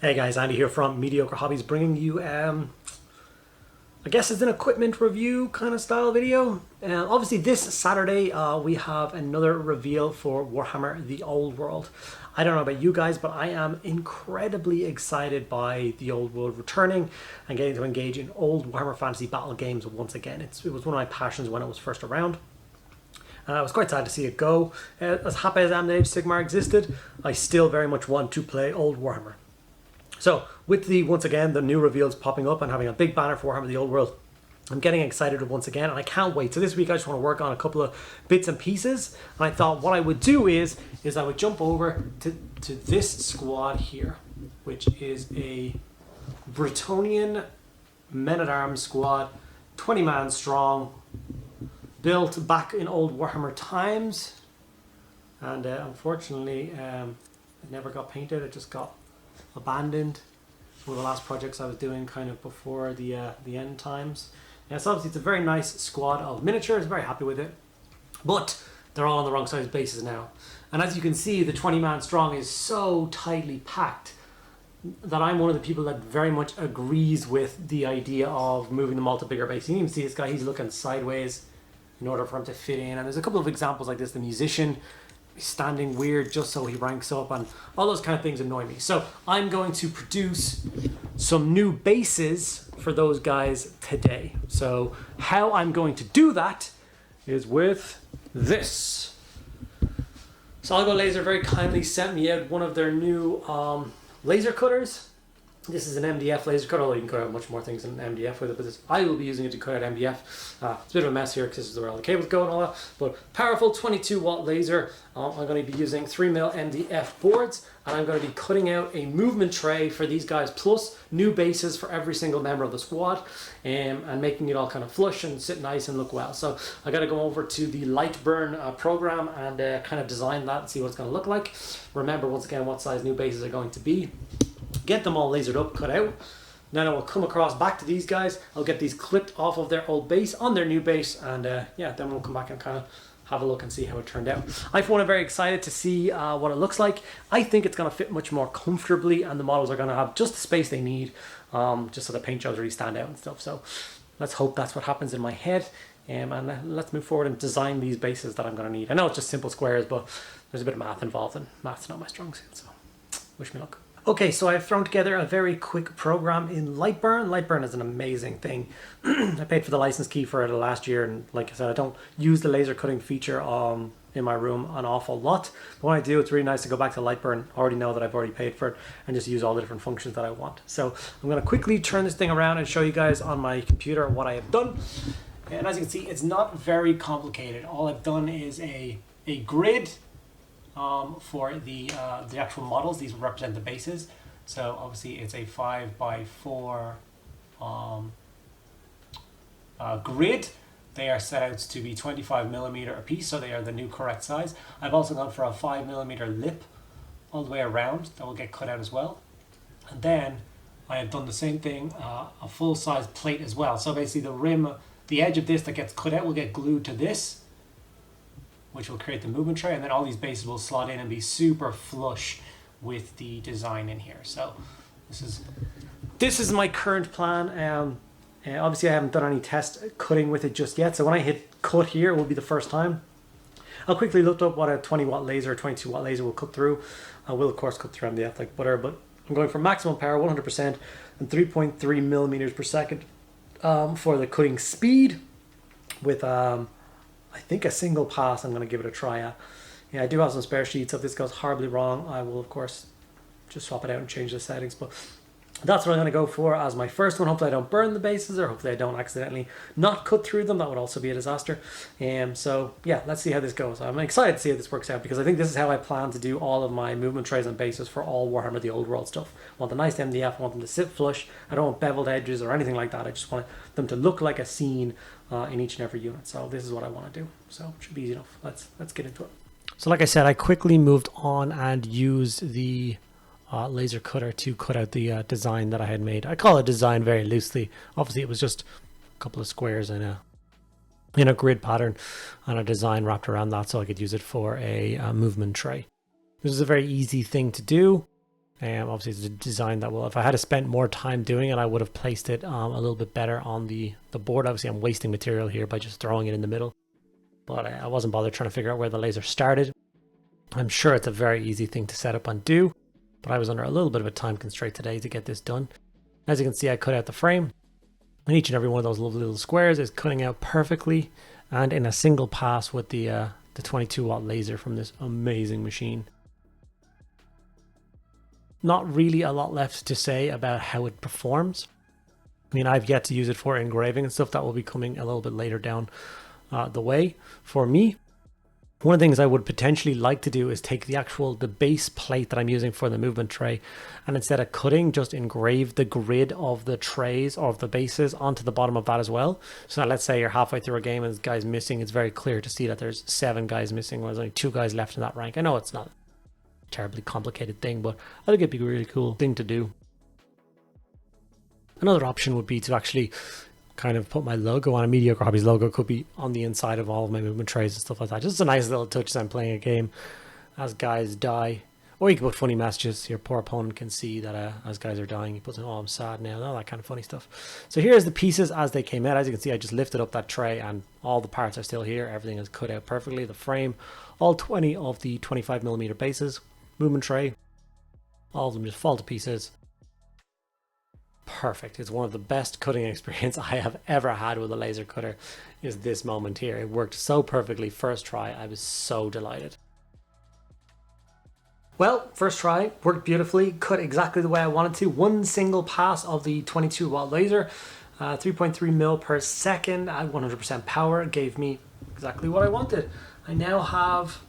Hey guys, Andy here from Mediocre Hobbies, bringing you, I guess it's an equipment review kind of style video. Obviously this Saturday we have another reveal for Warhammer The Old World. I don't know about you guys, but I am incredibly excited by The Old World returning and getting to engage in old Warhammer Fantasy battle games once again. It was one of my passions when it was first around. I was quite sad to see it go. As happy as I am that Age of Sigmar existed, I still very much want to play old Warhammer. So with once again the new reveals popping up and having a big banner for Warhammer The Old World, I'm getting excited once again, and I can't wait. So this week I just want to work on a couple of bits and pieces, and I thought what I would do is I would jump over to this squad here, which is a Bretonnian men-at-arms squad, 20 man strong, built back in old Warhammer times, and unfortunately it never got painted. It just got abandoned. One of the last projects I was doing kind of before the end times. Yeah, so obviously it's a very nice squad of miniatures, very happy with it, but they're all on the wrong size bases now, and as you can see the 20 man strong is so tightly packed that I'm one of the people that very much agrees with the idea of moving them all to bigger bases. You can see this guy, he's looking sideways in order for him to fit in, and there's a couple of examples like this. The musician standing weird just so he ranks up, and all those kind of things annoy me. So I'm going to produce some new bases for those guys today. So how I'm going to do that is with this. Solgo Laser very kindly sent me out one of their new laser cutters. This is an MDF laser cutter, although you can cut out much more things than an MDF with it, but I will be using it to cut out MDF. It's a bit of a mess here because this is where all the cables go and all that, but powerful 22 watt laser. I'm going to be using 3mm MDF boards, and I'm going to be cutting out a movement tray for these guys, plus new bases for every single member of the squad, and making it all kind of flush and sit nice and look well. So I got to go over to the Lightburn program and kind of design that and see what it's going to look like. Remember once again what size new bases are going to be. Get them all lasered up, cut out. Then I will come across back to these guys. I'll get these clipped off of their old base on their new base, and yeah, then we'll come back and kind of have a look and see how it turned out. I for one am very excited to see what it looks like. I think it's going to fit much more comfortably, and the models are going to have just the space they need, just so the paint jobs really stand out and stuff. So let's hope that's what happens in my head, and let's move forward and design these bases that I'm going to need. I know it's just simple squares, but there's a bit of math involved, and math's not my strong suit, so wish me luck. Okay, so I've thrown together a very quick program in Lightburn. Lightburn is an amazing thing. I paid for the license key for it last year, and like I said, I don't use the laser cutting feature in my room an awful lot. But when I do, it's really nice to go back to Lightburn, already know that I've already paid for it, and just use all the different functions that I want. So I'm going to quickly turn this thing around and show you guys on my computer what I have done. And as you can see, it's not very complicated. All I've done is a grid for the actual models. These will represent the bases. So obviously it's a 5x4 grid. They are set out to be 25mm a piece, so they are the new correct size. I've also gone for a 5mm lip all the way around that will get cut out as well. And then I have done the same thing, a full-size plate as well. So basically the rim, the edge of this that gets cut out will get glued to this, which will create the movement tray, and then all these bases will slot in and be super flush with the design in here. So this is my current plan. Obviously I haven't done any test cutting with it just yet, so when I hit cut here, it will be the first time. I'll quickly look up what a 20 watt laser, 22 watt laser will cut through. I will of course cut through MDF like butter, but I'm going for maximum power, 100%, and 3.3mm per second for the cutting speed with I think a single pass. I'm going to give it a try at. Yeah, I do have some spare sheets. If this goes horribly wrong, I will of course just swap it out and change the settings, but that's what I'm going to go for as my first one. Hopefully I don't burn the bases, or hopefully I don't accidentally not cut through them. That would also be a disaster. So yeah, let's see how this goes. I'm excited to see how this works out, because I think this is how I plan to do all of my movement trays and bases for all Warhammer The Old World stuff. I want the nice MDF, I want them to sit flush. I don't want beveled edges or anything like that. I just want them to look like a scene in each and every unit. So this is what I want to do. So it should be easy enough. Let's get into it. So like I said, I quickly moved on and used the laser cutter to cut out the design that I had made. I call it design very loosely. Obviously it was just a couple of squares in a grid pattern and a design wrapped around that, so I could use it for a movement tray. This is a very easy thing to do. Obviously, it's a design that will, if I had to spend more time doing it, I would have placed it a little bit better on the board. Obviously, I'm wasting material here by just throwing it in the middle. But I wasn't bothered trying to figure out where the laser started. I'm sure it's a very easy thing to set up and do, but I was under a little bit of a time constraint today to get this done. As you can see, I cut out the frame, and each and every one of those lovely little squares is cutting out perfectly and in a single pass with the 22-watt laser from this amazing machine. Not really a lot left to say about how it performs. I mean, I've yet to use it for engraving and stuff. That will be coming a little bit later down the way for me. One of the things I would potentially like to do is take the base plate that I'm using for the movement tray, and instead of cutting, just engrave the grid of the trays or of the bases onto the bottom of that as well. So now let's say you're halfway through a game and this guy's missing. It's very clear to see that there's 7 guys missing, whereas only 2 guys left in that rank. I know it's not a terribly complicated thing, but I think it'd be a really cool thing to do. Another option would be to actually kind of put my logo on. A Mediocre Hobbies logo could be on the inside of all of my movement trays and stuff like that. Just a nice little touch as I'm playing a game as guys die. Or you can put funny messages. Your poor opponent can see that as guys are dying, he puts in, oh, I'm sad now, all that kind of funny stuff. So here's the pieces as they came out. As you can see, I just lifted up that tray and all the parts are still here. Everything is cut out perfectly. The frame, all 20 of the 25mm bases, movement tray, all of them just fall to pieces. Perfect. It's one of the best cutting experience I have ever had with a laser cutter is this moment here. It worked so perfectly first try. I was so delighted. Well, first try worked beautifully, cut exactly the way I wanted to. One single pass of the 22-watt laser, 3.3 mil per second at 100% power gave me exactly what I wanted. I now have,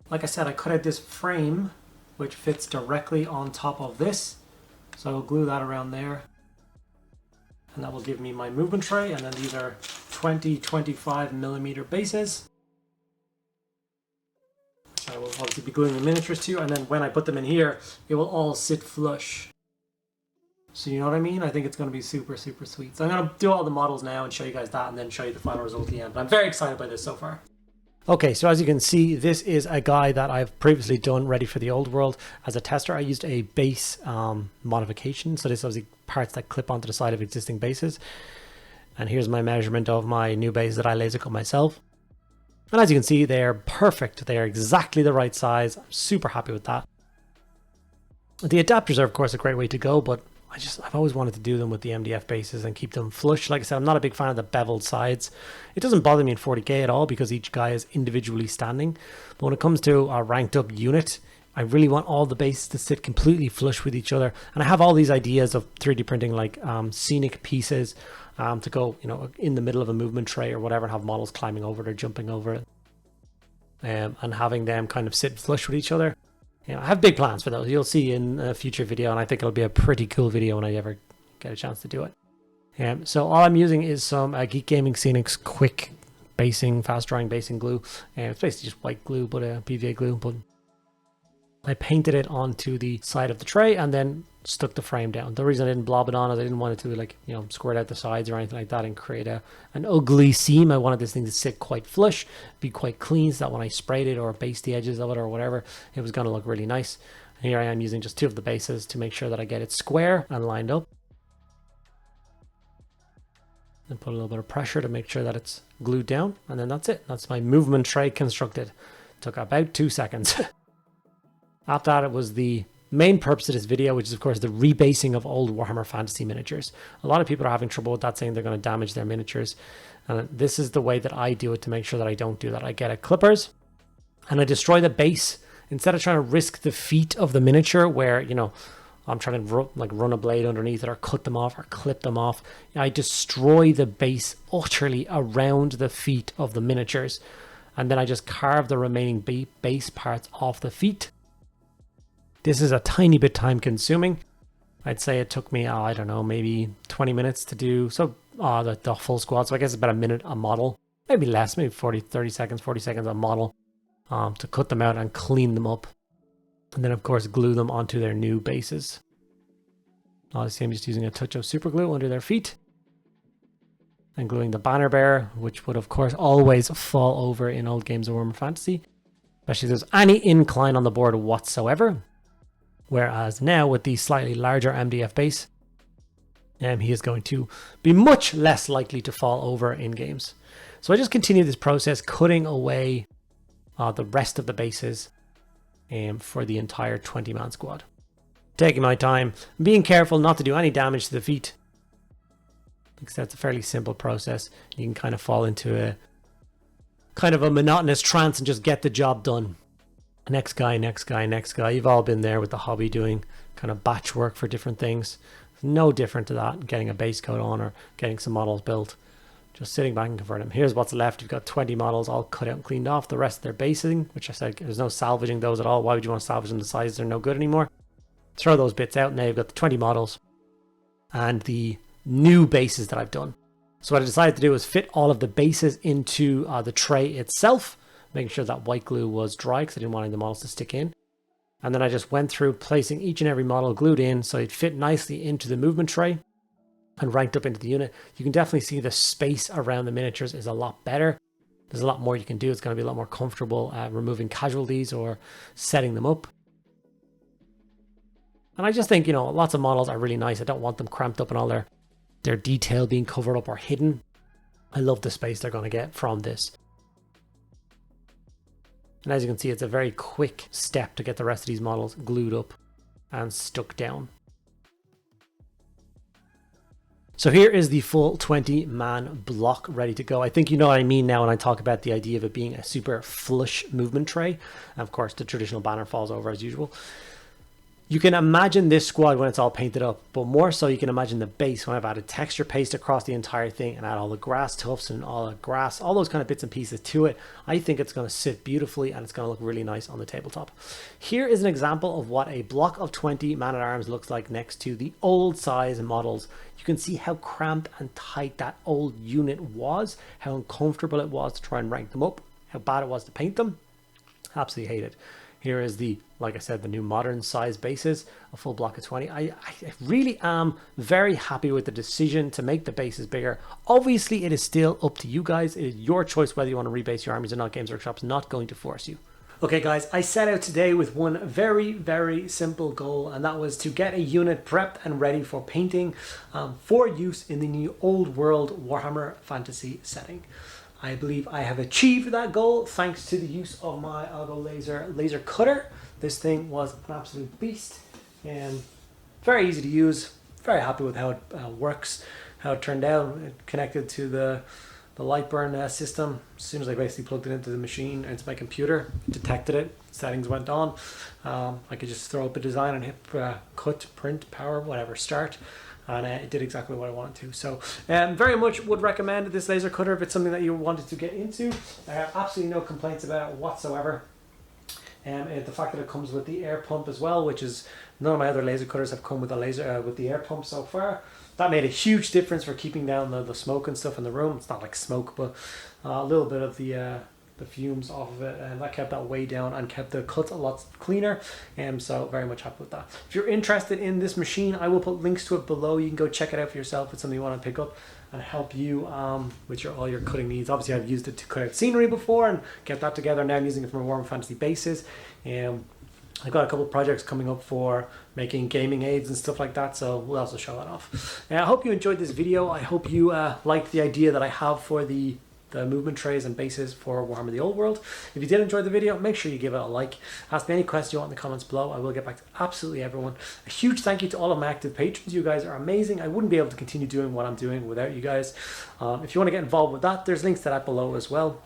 like I said, I cut out this frame which fits directly on top of this. So I'll glue that around there, and that will give me my movement tray. And then these are 25mm bases, which I will obviously be gluing the miniatures to. And then when I put them in here, it will all sit flush. So you know what I mean? I think it's going to be super, super sweet. So I'm going to do all the models now and show you guys that, and then show you the final result at the end. But I'm very excited by this so far. Okay, so as you can see, this is a guy that I've previously done ready for the old world. As a tester, I used a base modification. So this is obviously parts that clip onto the side of existing bases. And here's my measurement of my new base that I laser cut myself. And as you can see, they're perfect. They are exactly the right size. I'm super happy with that. The adapters are, of course, a great way to go, but I've always wanted to do them with the MDF bases and keep them flush. Like I said, I'm not a big fan of the beveled sides. It doesn't bother me in 40k at all because each guy is individually standing. But when it comes to a ranked up unit, I really want all the bases to sit completely flush with each other. And I have all these ideas of 3D printing like scenic pieces to go, you know, in the middle of a movement tray or whatever, and have models climbing over it or jumping over it, and having them kind of sit flush with each other. You know, I have big plans for those. You'll see in a future video, and I think it'll be a pretty cool video when I ever get a chance to do it. So all I'm using is some Geek Gaming Scenics quick basing, fast drying basing glue. It's basically just white glue, but PVA glue. But I painted it onto the side of the tray and then stuck the frame down. The reason I didn't blob it on is I didn't want it to, like, you know, squirt out the sides or anything like that and create an ugly seam. I wanted this thing to sit quite flush, be quite clean, so that when I sprayed it or based the edges of it or whatever, it was going to look really nice. And here I am using just 2 of the bases to make sure that I get it square and lined up. And put a little bit of pressure to make sure that it's glued down. And then that's it. That's my movement tray constructed. Took about 2 seconds. After that, it was the main purpose of this video, which is of course the rebasing of old Warhammer Fantasy miniatures. A lot of people are having trouble with that, saying they're going to damage their miniatures, and this is the way that I do it to make sure that I don't do that. I get clippers and I destroy the base instead of trying to risk the feet of the miniature where, you know, I'm trying to run a blade underneath it or cut them off or clip them off. I destroy the base utterly around the feet of the miniatures, and then I just carve the remaining base parts off the feet. This is a tiny bit time consuming. I'd say it took me, I don't know, maybe 20 minutes to do the full squad. So I guess it's about a minute a model, maybe less, maybe 40 seconds a model, to cut them out and clean them up. And then of course glue them onto their new bases. Obviously I'm just using a touch of super glue under their feet. And gluing the banner bearer, which would of course always fall over in old games of Warhammer Fantasy. especially if there's any incline on the board whatsoever. Whereas now with the slightly larger MDF base, he is going to be much less likely to fall over in games. So I just continue this process, cutting away the rest of the bases for the entire 20-man squad. Taking my time, being careful not to do any damage to the feet, because that's a fairly simple process. You can kind of fall into a kind of a monotonous trance and just get the job done. Next guy, next guy, next guy. You've all been there with the hobby doing kind of batch work for different things. It's no different to that, getting a base coat on or getting some models built. Just sitting back and converting them. Here's what's left. You've got 20 models all cut out and cleaned off. The rest they're basing, which I said there's no salvaging those at all. Why would you want to salvage them? The sizes are no good anymore. Throw those bits out. Now you've got the 20 models and the new bases that I've done. So what I decided to do was fit all of the bases into the tray itself, making sure that white glue was dry because I didn't want any of the models to stick in. And then I just went through placing each and every model glued in so it fit nicely into the movement tray and ranked up into the unit. You can definitely see the space around the miniatures is a lot better. There's a lot more you can do. It's going to be a lot more comfortable removing casualties or setting them up. And I just think, lots of models are really nice. I don't want them cramped up and all their detail being covered up or hidden. I love the space they're going to get from this. And as you can see, it's a very quick step to get the rest of these models glued up and stuck down. So here is the full 20-man block ready to go. I think you know what I mean now when I talk about the idea of it being a super flush movement tray. And of course, the traditional banner falls over as usual. You can imagine this squad when it's all painted up, but more so you can imagine the base when I've added texture paste across the entire thing and add all the grass tufts and all the grass, all those kind of bits and pieces to it. I think it's going to sit beautifully and it's going to look really nice on the tabletop. Here is an example of what a block of 20 man-at-arms looks like next to the old size models. You can see how cramped and tight that old unit was, how uncomfortable it was to try and rank them up, how bad it was to paint them. Absolutely hate it. Here is the, like I said, the new modern size bases, a full block of 20. I really am very happy with the decision to make the bases bigger. Obviously, it is still up to you guys. It is your choice whether you want to rebase your armies or not. Games Workshop's not going to force you. Okay, guys, I set out today with one very, very simple goal, and that was to get a unit prepped and ready for painting for use in the new old world Warhammer Fantasy setting. I believe I have achieved that goal thanks to the use of my Algo laser cutter. This thing was an absolute beast and very easy to use. Very happy with how it works, how it turned out. It connected to the Lightburn system. As soon as I basically plugged it into the machine, into my computer, detected it, settings went on. I could just throw up a design and hit cut, print, power, whatever, start. And it did exactly what I wanted to. So very much would recommend this laser cutter if it's something that you wanted to get into. I have absolutely no complaints about it whatsoever. The fact that it comes with the air pump as well, which is none of my other laser cutters have come with a laser with the air pump so far. That made a huge difference for keeping down the smoke and stuff in the room. It's not like smoke, but a little bit of the fumes off of it, and that kept that way down and kept the cuts a lot cleaner. So very much happy with that. If you're interested in this machine, I will put links to it below. You can go check it out for yourself. It's something you want to pick up and help you with all your cutting needs. Obviously, I've used it to cut out scenery before and get that together. Now I'm using it for Warhammer Fantasy bases. I've got a couple of projects coming up for making gaming aids and stuff like that, so we'll also show that off. I hope you enjoyed this video. I hope you liked the idea that I have for the movement trays and bases for Warhammer the Old World. If you did enjoy the video, make sure you give it a like. Ask me any questions you want in the comments below. I will get back to absolutely everyone. A huge thank you to all of my active patrons. You guys are amazing. I wouldn't be able to continue doing what I'm doing without you guys. If you want to get involved with that, there's links to that below as well.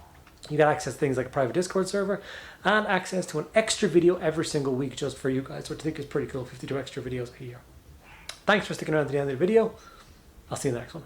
You get access to things like a private Discord server and access to an extra video every single week just for you guys, which I think is pretty cool. 52 extra videos a year. Thanks for sticking around to the end of the video. I'll see you in the next one.